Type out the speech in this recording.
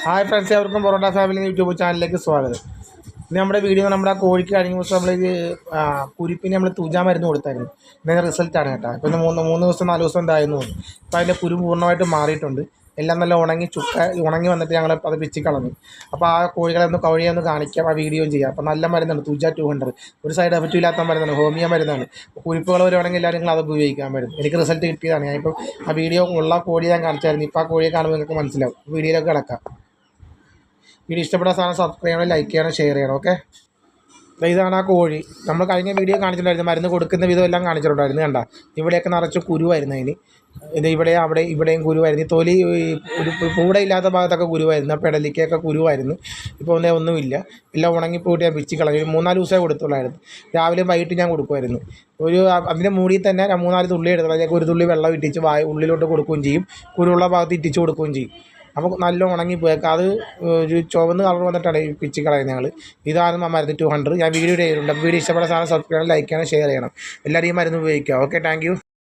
Hi friends, അവർക്കും parotta family YouTube ചാനലിലേക്ക് സ്വാഗതം. ഇന്ന് നമ്മുടെ വീഡിയോ നമ്മുടെ കോഴിക്ക് കഴിഞ്ഞ ദിവസം നമ്മൾ കുരിപ്പിന് നമ്മൾ തുജാ മരുന്ന് കൊടുത്തായിരുന്നു. ഇതിൻ്റെ റിസൾട്ടാണ് കേട്ടോ. ഇപ്പോൾ ഇന്ന് മൂന്ന് ദിവസം 4 ദിവസം ഉണ്ടായിരുന്നു. ഇപ്പോൾ അതിൻ്റെ കുരു പൂർണ്ണമായിട്ട് മാറിയിട്ടുണ്ട്. എല്ലാം നല്ല ഉണങ്ങി വന്നിട്ട് ഞങ്ങൾ അത് പിച്ചി കളഞ്ഞു. അപ്പോൾ ആ കോഴികളെ ഒന്ന് കാണിക്കാം, ആ വീഡിയോയും ചെയ്യാം. അപ്പോൾ നല്ല മരുന്നാണ് തുജാ 200. ഒരു സൈഡ് എഫക്റ്റും ഇല്ലാത്ത മരുന്നാണ്, ഹോമിയോ മരുന്നാണ്. കുരിപ്പുകൾ വരുവാണെങ്കിൽ എല്ലാവരും നിങ്ങൾ അത് ഉപയോഗിക്കാൻ പറ്റും. എനിക്ക് റിസൾട്ട് കിട്ടിയതാണ്. ഞാനിപ്പോൾ ആ വീഡിയോ ഉള്ള കോഴിയെ ഞാൻ കാണിച്ചായിരുന്നു. ഇപ്പോൾ ആ കോഴിയെ കാണുമ്പോൾ നിങ്ങൾക്ക് മനസ്സിലാവും. വീഡിയോയിലൊക്കെ കിടക്കാം. വീഡിയോ ഇഷ്ടപ്പെട്ട സാധനം സബ്സ്ക്രൈബ് ചെയ്യണം, ലൈക്ക് ചെയ്യണം, ഷെയർ ചെയ്യണം. ഓക്കെ, ഇതാണ് ആ കോഴി. നമ്മൾ കഴിഞ്ഞ വീഡിയോ കാണിച്ചിട്ടുണ്ടായിരുന്നു, മരുന്ന് കൊടുക്കുന്ന വിധം എല്ലാം കാണിച്ചിട്ടുണ്ടായിരുന്നു. കണ്ട, ഇവിടെയൊക്കെ നിറച്ച് കുരുവായിരുന്നു. അതിന് ഇവിടെ ഇവിടെയും കുരുവായിരുന്നു. തൊലി ഒരു പൂടയില്ലാത്ത ഭാഗത്തൊക്കെ കുരുവായിരുന്നു. പെടലിക്കൊക്കെ കുരുവായിരുന്നു. ഇപ്പോൾ ഒന്നുമില്ല, എല്ലാം ഉണങ്ങിപ്പോയിട്ട് ഞാൻ പിച്ചി കളഞ്ഞു. 3-4 ദിവസമേ കൊടുത്തുള്ളായിരുന്നു. രാവിലെ വൈകിട്ട് ഞാൻ കൊടുക്കുമായിരുന്നു. അതിൻ്റെ മൂടി തന്നെ 3-4 തുള്ളി എടുത്തു അതിലേക്ക് ഒരു തുള്ളി വെള്ളം ഇട്ടിച്ച് ഉള്ളിലോട്ട് കൊടുക്കുകയും ചെയ്യും. കുരുള്ള ഭാഗത്ത് ഇട്ടിച്ച് കൊടുക്കുകയും ചെയ്യും. അപ്പോൾ നല്ല ഉണങ്ങിപ്പോയേക്കാം. അത് ഒരു ചുവന്ന് കളർ വന്നിട്ടാണ് ഈ പിച്ചി കളയുന്നത് ഞങ്ങൾ. ഇതാണ് ആ മരുന്ന് 200. ഞാൻ വീഡിയോ ചെയ്തിട്ടുണ്ട്. അപ്പോൾ വീഡിയോ ഇഷ്ടപ്പെട്ട സാധനം സബ്സ്ക്രൈബ് ചെയ്യണം, ലൈക്ക് ചെയ്യണം, ഷെയർ ചെയ്യണം. എല്ലാവരും ഈ മരുന്ന് ഉപയോഗിക്കുക. Okay, thank you.